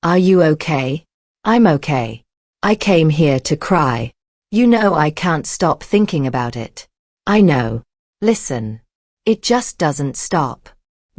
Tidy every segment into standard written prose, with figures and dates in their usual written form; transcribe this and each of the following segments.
Are you okay? I'm okay. I came here to cry. You know I can't stop thinking about it. I know. Listen. It just doesn't stop.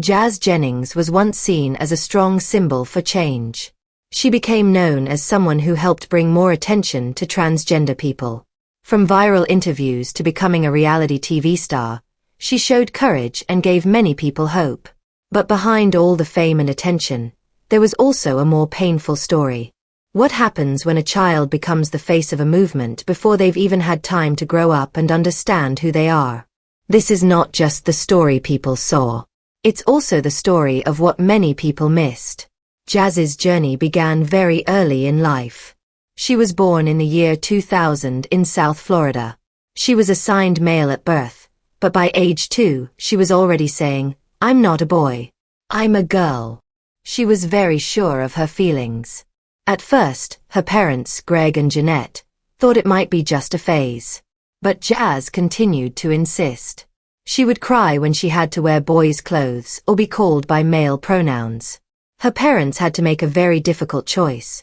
Jazz Jennings was once seen as a strong symbol for change. She became known as someone who helped bring more attention to transgender people. From viral interviews to becoming a reality TV star, she showed courage and gave many people hope. But behind all the fame and attention, there was also a more painful story. What happens when a child becomes the face of a movement before they've even had time to grow up and understand who they are? This is not just the story people saw. It's also the story of what many people missed. Jazz's journey began very early in life. She was born in the year 2000 in South Florida. She was assigned male at birth, but by age 2, she was already saying, "I'm not a boy. I'm a girl." She was very sure of her feelings. At first, her parents, Greg and Jeanette, thought it might be just a phase. But Jazz continued to insist. She would cry when she had to wear boys' clothes or be called by male pronouns. Her parents had to make a very difficult choice.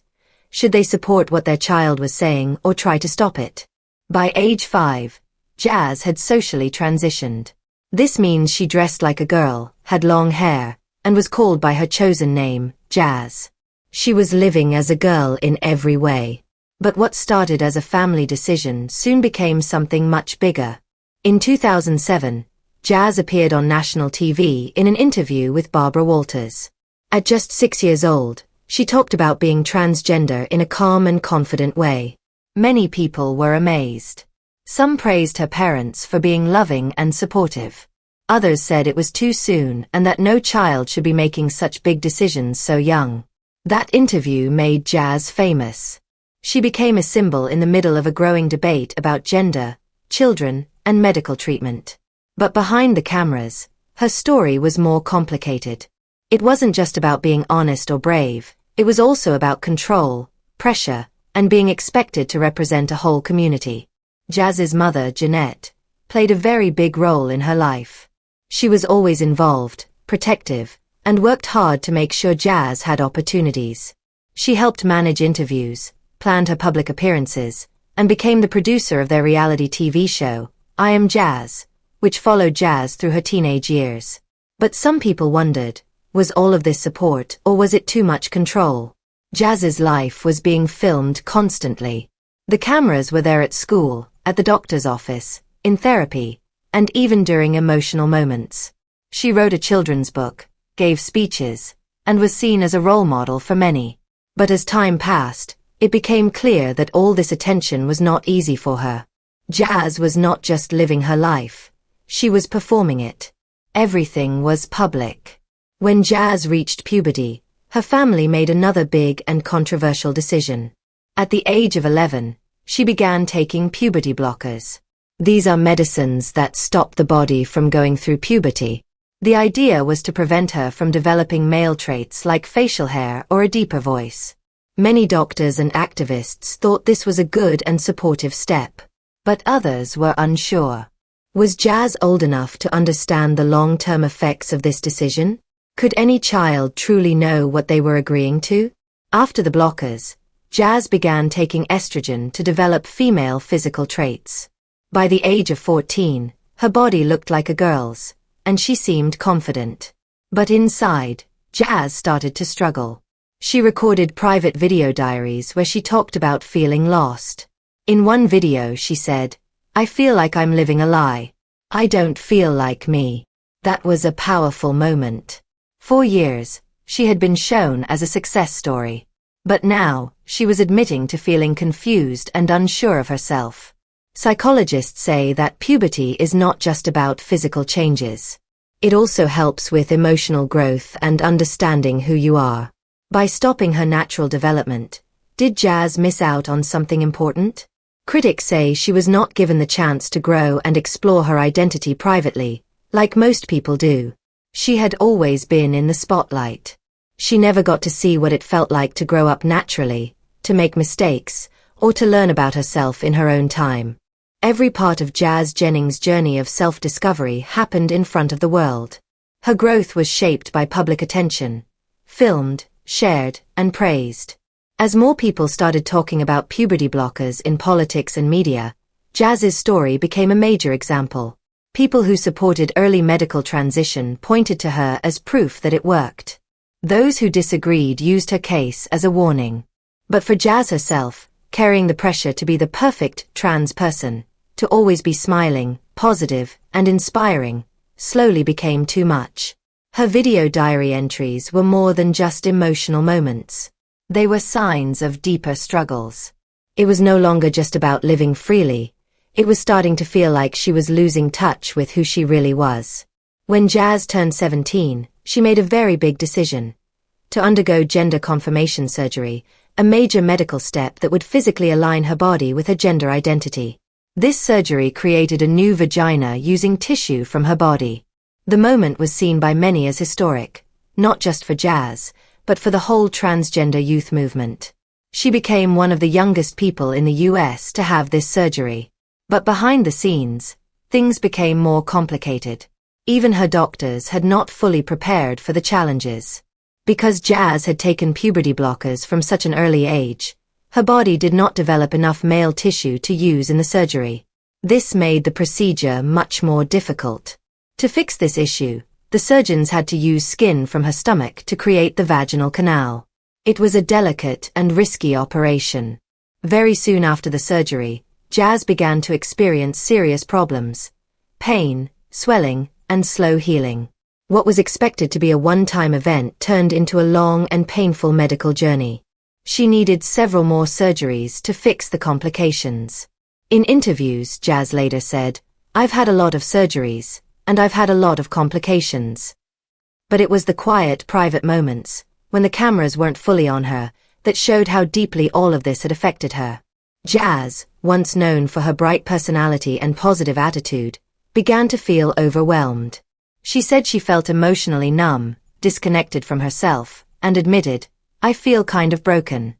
Should they support what their child was saying or try to stop it? By age 5, Jazz had socially transitioned. This means she dressed like a girl, had long hair, and was called by her chosen name, Jazz. She was living as a girl in every way. But what started as a family decision soon became something much bigger. In 2007, Jazz appeared on national TV in an interview with Barbara Walters. At just 6 years old, she talked about being transgender in a calm and confident way. Many people were amazed. Some praised her parents for being loving and supportive. Others said it was too soon and that no child should be making such big decisions so young. That interview made Jazz famous. She became a symbol in the middle of a growing debate about gender, children, and medical treatment. But behind the cameras, her story was more complicated. It wasn't just about being honest or brave, it was also about control, pressure, and being expected to represent a whole community. Jazz's mother, Jeanette, played a very big role in her life. She was always involved, protective, and worked hard to make sure Jazz had opportunities. She helped manage interviews, planned her public appearances, and became the producer of their reality TV show, I Am Jazz, which followed Jazz through her teenage years. But some people wondered, was all of this support or was it too much control? Jazz's life was being filmed constantly. The cameras were there at school, at the doctor's office, in therapy, and even during emotional moments. She wrote a children's book, gave speeches, and was seen as a role model for many. But as time passed, it became clear that all this attention was not easy for her. Jazz was not just living her life, she was performing it. Everything was public. When Jazz reached puberty, her family made another big and controversial decision. At the age of 11, she began taking puberty blockers. These are medicines that stop the body from going through puberty. The idea was to prevent her from developing male traits like facial hair or a deeper voice. Many doctors and activists thought this was a good and supportive step, but others were unsure. Was Jazz old enough to understand the long-term effects of this decision? Could any child truly know what they were agreeing to? After the blockers, Jazz began taking estrogen to develop female physical traits. By the age of 14, her body looked like a girl's, and she seemed confident. But inside, Jazz started to struggle. She recorded private video diaries where she talked about feeling lost. In one video she said, "I feel like I'm living a lie. I don't feel like me." That was a powerful moment. For years, she had been shown as a success story. But now, she was admitting to feeling confused and unsure of herself. Psychologists say that puberty is not just about physical changes. It also helps with emotional growth and understanding who you are. By stopping her natural development, did Jazz miss out on something important? Critics say she was not given the chance to grow and explore her identity privately, like most people do. She had always been in the spotlight. She never got to see what it felt like to grow up naturally, to make mistakes, or to learn about herself in her own time. Every part of Jazz Jennings' journey of self-discovery happened in front of the world. Her growth was shaped by public attention, filmed, shared, and praised. As more people started talking about puberty blockers in politics and media, Jazz's story became a major example. People who supported early medical transition pointed to her as proof that it worked. Those who disagreed used her case as a warning. But for Jazz herself, carrying the pressure to be the perfect trans person, to always be smiling, positive, and inspiring, slowly became too much. Her video diary entries were more than just emotional moments. They were signs of deeper struggles. It was no longer just about living freely. It was starting to feel like she was losing touch with who she really was. When Jazz turned 17, she made a very big decision. To undergo gender confirmation surgery, a major medical step that would physically align her body with her gender identity. This surgery created a new vagina using tissue from her body. The moment was seen by many as historic, not just for Jazz, but for the whole transgender youth movement. She became one of the youngest people in the US to have this surgery. But behind the scenes, things became more complicated. Even her doctors had not fully prepared for the challenges. Because Jazz had taken puberty blockers from such an early age, her body did not develop enough male tissue to use in the surgery. This made the procedure much more difficult. To fix this issue, the surgeons had to use skin from her stomach to create the vaginal canal. It was a delicate and risky operation. Very soon after the surgery, Jazz began to experience serious problems: pain, swelling, and slow healing. What was expected to be a one-time event turned into a long and painful medical journey. She needed several more surgeries to fix the complications. In interviews, Jazz later said, "I've had a lot of surgeries, and I've had a lot of complications." But it was the quiet, private moments, when the cameras weren't fully on her, that showed how deeply all of this had affected her. Jazz, once known for her bright personality and positive attitude, began to feel overwhelmed. She said she felt emotionally numb, disconnected from herself, and admitted, "I feel kind of broken."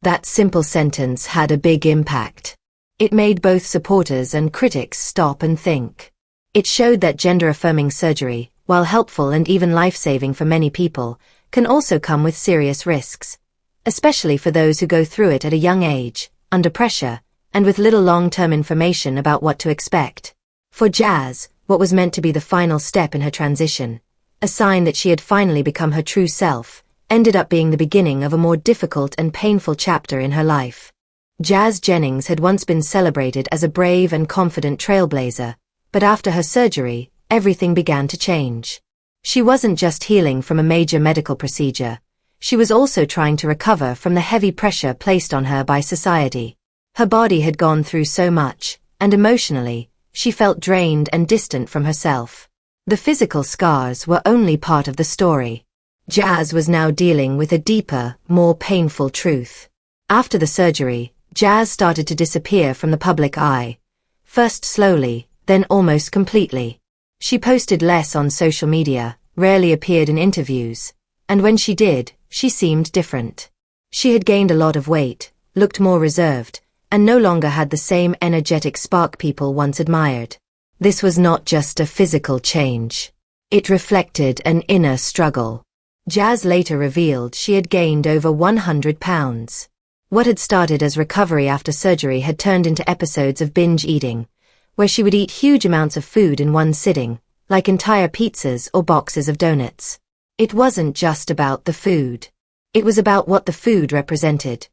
That simple sentence had a big impact. It made both supporters and critics stop and think. It showed that gender-affirming surgery, while helpful and even life-saving for many people, can also come with serious risks, especially for those who go through it at a young age, under pressure, and with little long-term information about what to expect. For Jazz, what was meant to be the final step in her transition, a sign that she had finally become her true self, ended up being the beginning of a more difficult and painful chapter in her life. Jazz Jennings had once been celebrated as a brave and confident trailblazer, but after her surgery, everything began to change. She wasn't just healing from a major medical procedure. She was also trying to recover from the heavy pressure placed on her by society. Her body had gone through so much, and emotionally, she felt drained and distant from herself. The physical scars were only part of the story. Jazz was now dealing with a deeper, more painful truth. After the surgery, Jazz started to disappear from the public eye. First slowly, then almost completely. She posted less on social media, rarely appeared in interviews, and when she did, she seemed different. She had gained a lot of weight, looked more reserved, and no longer had the same energetic spark people once admired. This was not just a physical change. It reflected an inner struggle. Jazz later revealed she had gained over 100 pounds. What had started as recovery after surgery had turned into episodes of binge eating, where she would eat huge amounts of food in one sitting, like entire pizzas or boxes of donuts. It wasn't just about the food. It was about what the food represented: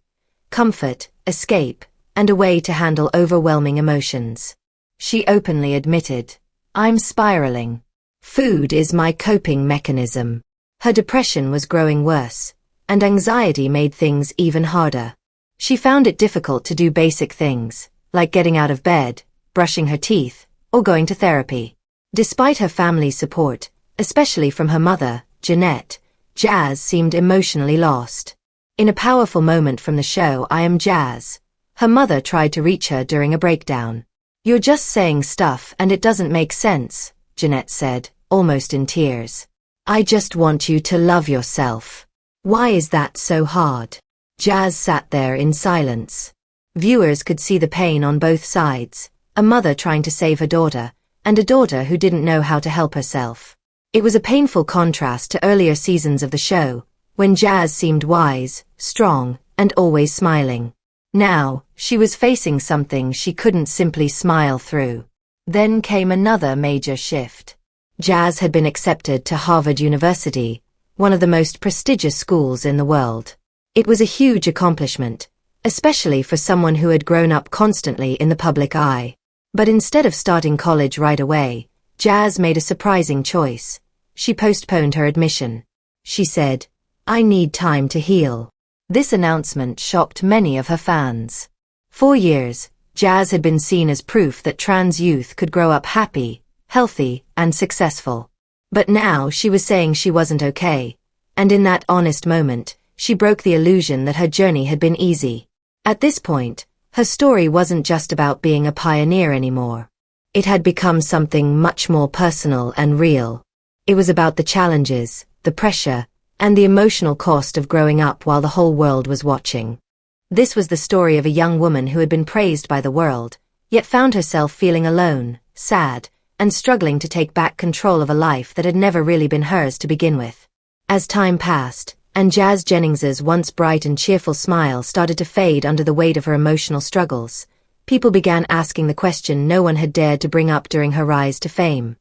comfort, escape, and a way to handle overwhelming emotions. She openly admitted, "I'm spiraling. Food is my coping mechanism." Her depression was growing worse, and anxiety made things even harder. She found it difficult to do basic things, like getting out of bed, brushing her teeth, or going to therapy. Despite her family's support, especially from her mother, Jeanette, Jazz seemed emotionally lost. In a powerful moment from the show I Am Jazz, her mother tried to reach her during a breakdown. "You're just saying stuff and it doesn't make sense," Jeanette said, almost in tears. "I just want you to love yourself. Why is that so hard?" Jazz sat there in silence. Viewers could see the pain on both sides, a mother trying to save her daughter, and a daughter who didn't know how to help herself. It was a painful contrast to earlier seasons of the show, when Jazz seemed wise, strong, and always smiling. Now, she was facing something she couldn't simply smile through. Then came another major shift. Jazz had been accepted to Harvard University, one of the most prestigious schools in the world. It was a huge accomplishment, especially for someone who had grown up constantly in the public eye. But instead of starting college right away, Jazz made a surprising choice. She postponed her admission. She said, "I need time to heal." This announcement shocked many of her fans. For years, Jazz had been seen as proof that trans youth could grow up happy, healthy, and successful. But now she was saying she wasn't okay, and in that honest moment, she broke the illusion that her journey had been easy. At this point, her story wasn't just about being a pioneer anymore. It had become something much more personal and real. It was about the challenges, the pressure, and the emotional cost of growing up while the whole world was watching. This was the story of a young woman who had been praised by the world, yet found herself feeling alone, sad, and struggling to take back control of a life that had never really been hers to begin with. As time passed, and Jazz Jennings's once bright and cheerful smile started to fade under the weight of her emotional struggles, people began asking the question no one had dared to bring up during her rise to fame.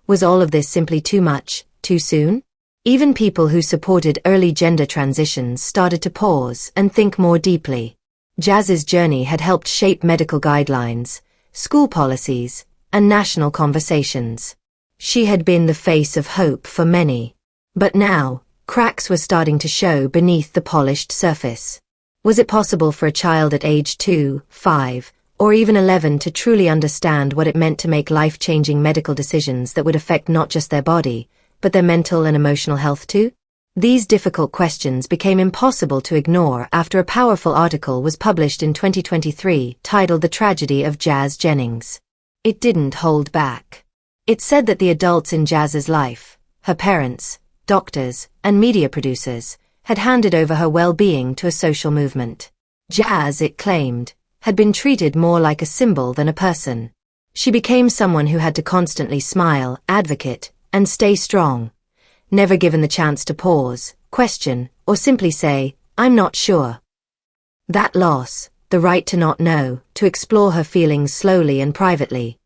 Was all of this simply too much, too soon? Even people who supported early gender transitions started to pause and think more deeply. Jazz's journey had helped shape medical guidelines, school policies, and national conversations. She had been the face of hope for many. But now, cracks were starting to show beneath the polished surface. Was it possible for a child at age 2, 5, or even 11 to truly understand what it meant to make life-changing medical decisions that would affect not just their body, but their mental and emotional health too? These difficult questions became impossible to ignore after a powerful article was published in 2023 titled The Tragedy of Jazz Jennings. It didn't hold back. It said that the adults in Jazz's life, her parents, doctors, and media producers, had handed over her well-being to a social movement. Jazz, it claimed, had been treated more like a symbol than a person. She became someone who had to constantly smile, advocate, and stay strong, never given the chance to pause, question, or simply say, "I'm not sure." That loss, the right to not know, to explore her feelings slowly and privately,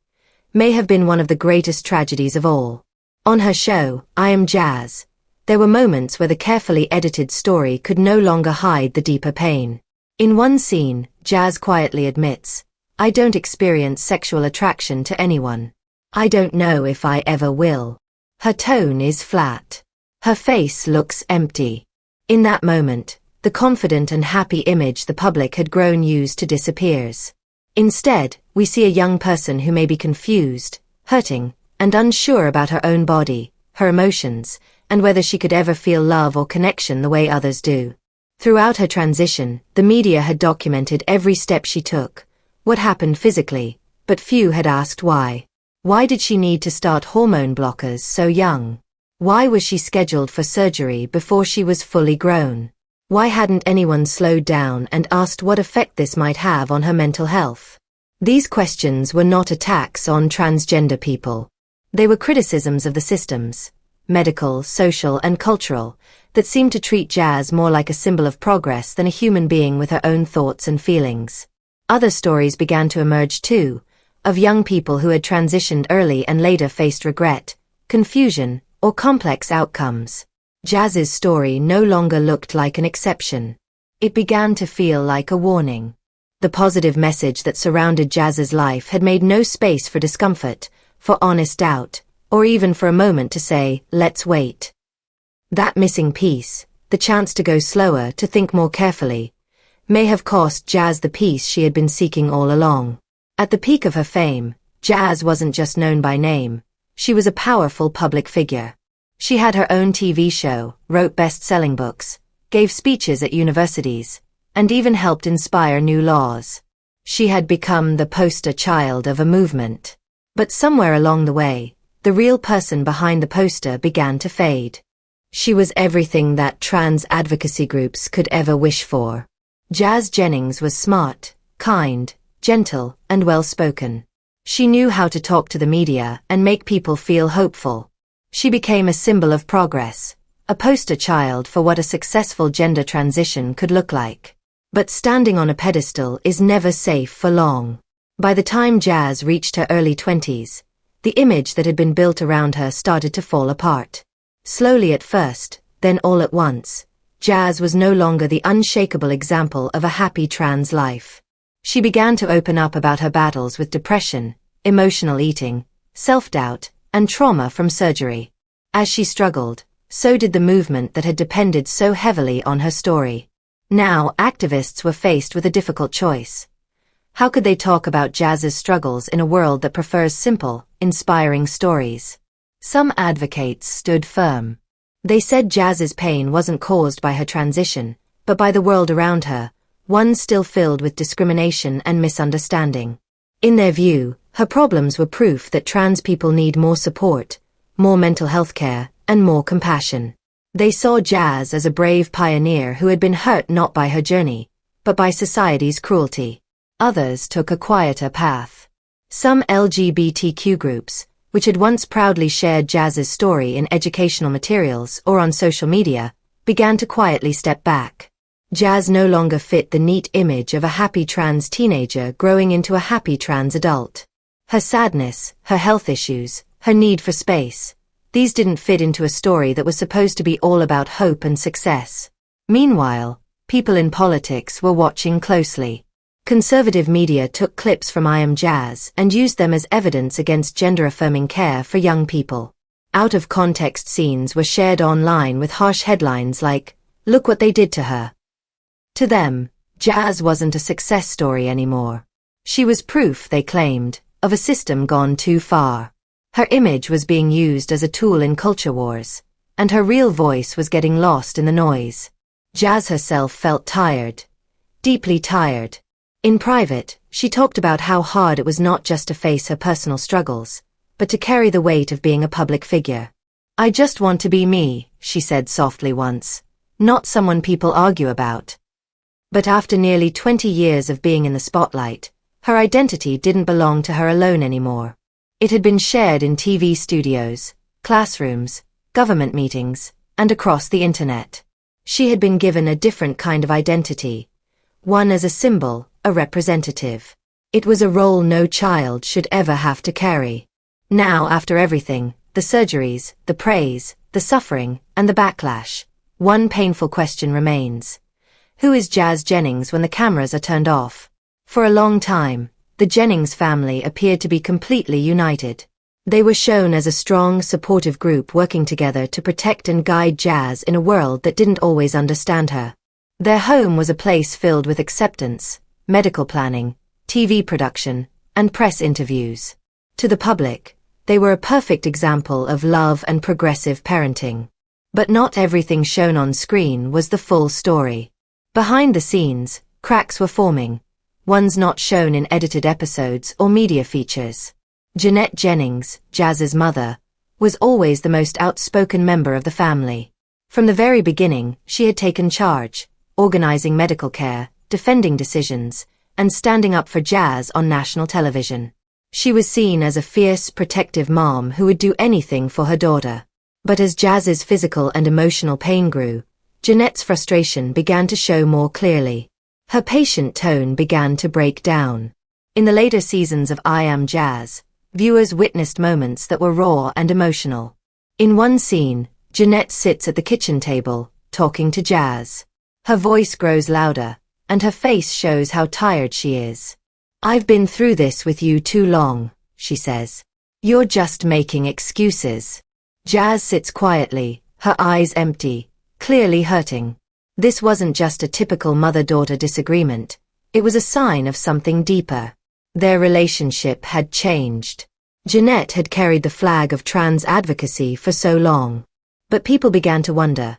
may have been one of the greatest tragedies of all. On her show, I Am Jazz, there were moments where the carefully edited story could no longer hide the deeper pain. In one scene, Jazz quietly admits, "I don't experience sexual attraction to anyone. I don't know if I ever will." Her tone is flat. Her face looks empty. In that moment, the confident and happy image the public had grown used to disappears. Instead, we see a young person who may be confused, hurting, and unsure about her own body, her emotions, and whether she could ever feel love or connection the way others do. Throughout her transition, the media had documented every step she took, what happened physically, but few had asked why. Why did she need to start hormone blockers so young? Why was she scheduled for surgery before she was fully grown? Why hadn't anyone slowed down and asked what effect this might have on her mental health? These questions were not attacks on transgender people. They were criticisms of the systems, medical, social, and cultural, that seemed to treat Jazz more like a symbol of progress than a human being with her own thoughts and feelings. Other stories began to emerge too, of young people who had transitioned early and later faced regret, confusion, or complex outcomes. Jazz's story no longer looked like an exception. It began to feel like a warning. The positive message that surrounded Jazz's life had made no space for discomfort, for honest doubt, or even for a moment to say, "Let's wait." That missing piece, the chance to go slower, to think more carefully, may have cost Jazz the peace she had been seeking all along. At the peak of her fame, Jazz wasn't just known by name, she was a powerful public figure. She had her own TV show, wrote best-selling books, gave speeches at universities, and even helped inspire new laws. She had become the poster child of a movement. But somewhere along the way, the real person behind the poster began to fade. She was everything that trans advocacy groups could ever wish for. Jazz Jennings was smart, kind, gentle, and well-spoken. She knew how to talk to the media and make people feel hopeful. She became a symbol of progress, a poster child for what a successful gender transition could look like. But standing on a pedestal is never safe for long. By the time Jazz reached her early 20s, the image that had been built around her started to fall apart. Slowly at first, then all at once, Jazz was no longer the unshakable example of a happy trans life. She began to open up about her battles with depression, emotional eating, self-doubt, and trauma from surgery. As she struggled, so did the movement that had depended so heavily on her story. Now, activists were faced with a difficult choice. How could they talk about Jazz's struggles in a world that prefers simple, inspiring stories? Some advocates stood firm. They said Jazz's pain wasn't caused by her transition, but by the world around her, one still filled with discrimination and misunderstanding. In their view, her problems were proof that trans people need more support, more mental health care, and more compassion. They saw Jazz as a brave pioneer who had been hurt not by her journey, but by society's cruelty. Others took a quieter path. Some LGBTQ groups, which had once proudly shared Jazz's story in educational materials or on social media, began to quietly step back. Jazz no longer fit the neat image of a happy trans teenager growing into a happy trans adult. Her sadness, her health issues, her need for space, these didn't fit into a story that was supposed to be all about hope and success. Meanwhile, people in politics were watching closely. Conservative media took clips from I Am Jazz and used them as evidence against gender-affirming care for young people. Out-of-context scenes were shared online with harsh headlines like, "Look what they did to her." To them, Jazz wasn't a success story anymore. She was proof, they claimed, of a system gone too far. Her image was being used as a tool in culture wars, and her real voice was getting lost in the noise. Jazz herself felt tired, deeply tired. In private, she talked about how hard it was not just to face her personal struggles, but to carry the weight of being a public figure. "I just want to be me," she said softly once, "not someone people argue about." But after nearly 20 years of being in the spotlight, her identity didn't belong to her alone anymore. It had been shared in TV studios, classrooms, government meetings, and across the internet. She had been given a different kind of identity, one as a symbol, a representative. It was a role no child should ever have to carry. Now, after everything, the surgeries, the praise, the suffering, and the backlash, one painful question remains. Who is Jazz Jennings when the cameras are turned off? For a long time, the Jennings family appeared to be completely united. They were shown as a strong, supportive group working together to protect and guide Jazz in a world that didn't always understand her. Their home was a place filled with acceptance, medical planning, TV production, and press interviews. To the public, they were a perfect example of love and progressive parenting. But not everything shown on screen was the full story. Behind the scenes, cracks were forming, ones not shown in edited episodes or media features. Jeanette Jennings, Jazz's mother, was always the most outspoken member of the family. From the very beginning, she had taken charge, organizing medical care, defending decisions, and standing up for Jazz on national television. She was seen as a fierce, protective mom who would do anything for her daughter. But as Jazz's physical and emotional pain grew, Jeanette's frustration began to show more clearly. Her patient tone began to break down. In the later seasons of I Am Jazz, viewers witnessed moments that were raw and emotional. In one scene, Jeanette sits at the kitchen table, talking to Jazz. Her voice grows louder, and her face shows how tired she is. "I've been through this with you too long," she says. "You're just making excuses." Jazz sits quietly, her eyes empty, clearly hurting. This wasn't just a typical mother-daughter disagreement, it was a sign of something deeper. Their relationship had changed. Jeanette had carried the flag of trans advocacy for so long. But people began to wonder,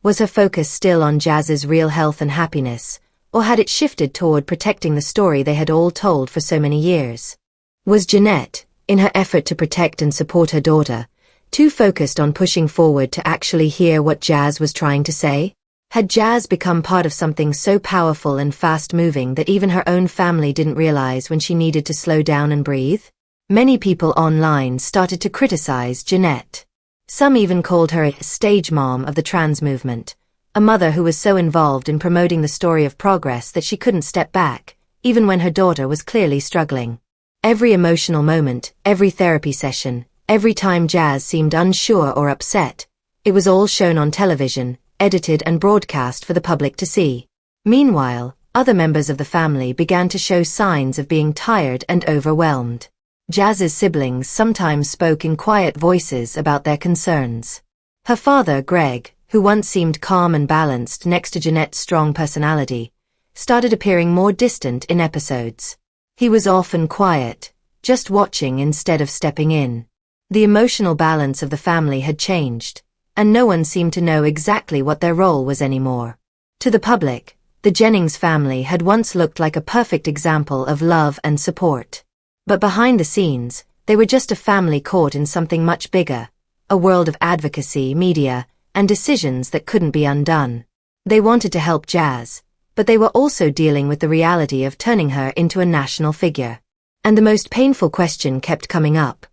was her focus still on Jazz's real health and happiness, or had it shifted toward protecting the story they had all told for so many years? Was Jeanette, in her effort to protect and support her daughter, too focused on pushing forward to actually hear what Jazz was trying to say? Had Jazz become part of something so powerful and fast-moving that even her own family didn't realize when she needed to slow down and breathe? Many people online started to criticize Jeanette. Some even called her a stage mom of the trans movement, a mother who was so involved in promoting the story of progress that she couldn't step back, even when her daughter was clearly struggling. Every emotional moment, every therapy session, every time Jazz seemed unsure or upset, it was all shown on television, edited and broadcast for the public to see. Meanwhile, other members of the family began to show signs of being tired and overwhelmed. Jazz's siblings sometimes spoke in quiet voices about their concerns. Her father, Greg, who once seemed calm and balanced next to Jeanette's strong personality, started appearing more distant in episodes. He was often quiet, just watching instead of stepping in. The emotional balance of the family had changed, and no one seemed to know exactly what their role was anymore. To the public, the Jennings family had once looked like a perfect example of love and support. But behind the scenes, they were just a family caught in something much bigger, a world of advocacy, media, and decisions that couldn't be undone. They wanted to help Jazz, but they were also dealing with the reality of turning her into a national figure. And the most painful question kept coming up.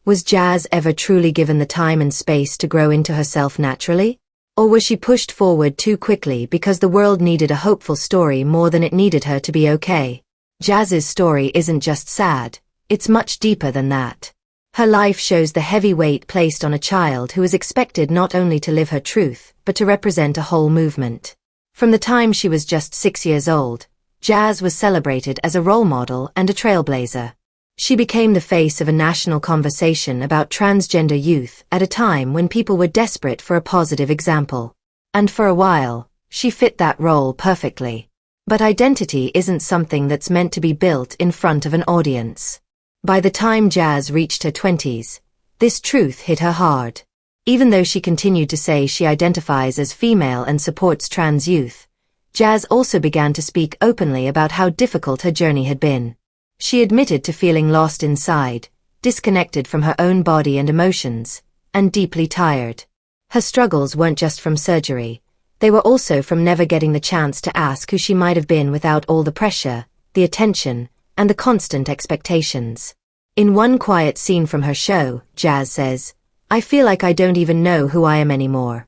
Was Jazz ever truly given the time and space to grow into herself naturally? Or was she pushed forward too quickly because the world needed a hopeful story more than it needed her to be okay? Jazz's story isn't just sad, it's much deeper than that. Her life shows the heavy weight placed on a child who is expected not only to live her truth, but to represent a whole movement. From the time she was just 6 years old, Jazz was celebrated as a role model and a trailblazer. She became the face of a national conversation about transgender youth at a time when people were desperate for a positive example. And for a while, she fit that role perfectly. But identity isn't something that's meant to be built in front of an audience. By the time Jazz reached her 20s, this truth hit her hard. Even though she continued to say she identifies as female and supports trans youth, Jazz also began to speak openly about how difficult her journey had been. She admitted to feeling lost inside, disconnected from her own body and emotions, and deeply tired. Her struggles weren't just from surgery, they were also from never getting the chance to ask who she might have been without all the pressure, the attention, and the constant expectations. In one quiet scene from her show, Jazz says, "I feel like I don't even know who I am anymore."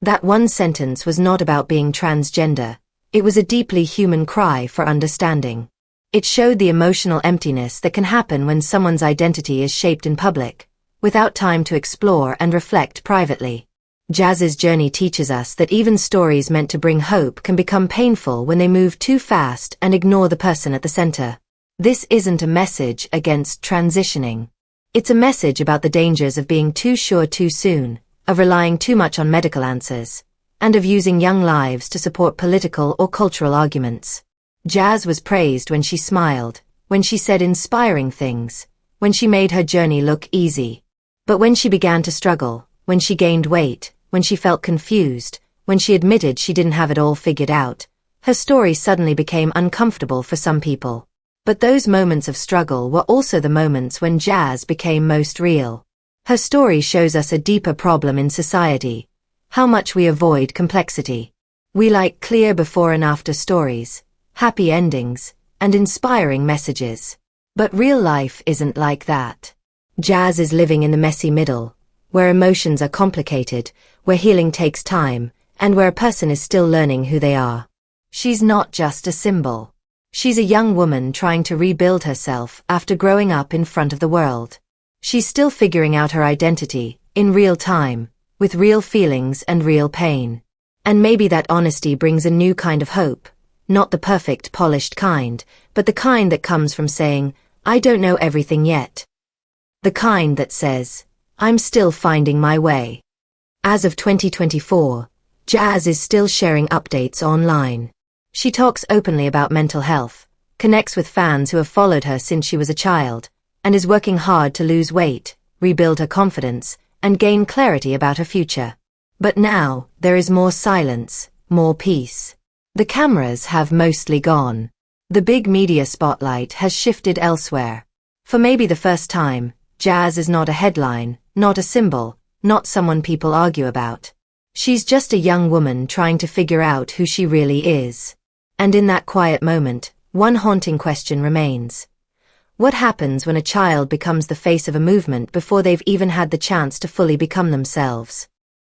That one sentence was not about being transgender, it was a deeply human cry for understanding. It showed the emotional emptiness that can happen when someone's identity is shaped in public, without time to explore and reflect privately. Jazz's journey teaches us that even stories meant to bring hope can become painful when they move too fast and ignore the person at the center. This isn't a message against transitioning. It's a message about the dangers of being too sure too soon, of relying too much on medical answers, and of using young lives to support political or cultural arguments. Jazz was praised when she smiled, when she said inspiring things, when she made her journey look easy. But when she began to struggle, when she gained weight, when she felt confused, when she admitted she didn't have it all figured out, her story suddenly became uncomfortable for some people. But those moments of struggle were also the moments when Jazz became most real. Her story shows us a deeper problem in society: how much we avoid complexity. We like clear before and after stories, happy endings, and inspiring messages. But real life isn't like that. Jazz is living in the messy middle, where emotions are complicated, where healing takes time, and where a person is still learning who they are. She's not just a symbol. She's a young woman trying to rebuild herself after growing up in front of the world. She's still figuring out her identity, in real time, with real feelings and real pain. And maybe that honesty brings a new kind of hope, not the perfect, polished kind, but the kind that comes from saying, "I don't know everything yet." The kind that says, "I'm still finding my way." As of 2024, Jazz is still sharing updates online. She talks openly about mental health, connects with fans who have followed her since she was a child, and is working hard to lose weight, rebuild her confidence, and gain clarity about her future. But now, there is more silence, more peace. The cameras have mostly gone. The big media spotlight has shifted elsewhere. For maybe the first time, Jazz is not a headline, not a symbol, not someone people argue about. She's just a young woman trying to figure out who she really is. And in that quiet moment, one haunting question remains. What happens when a child becomes the face of a movement before they've even had the chance to fully become themselves?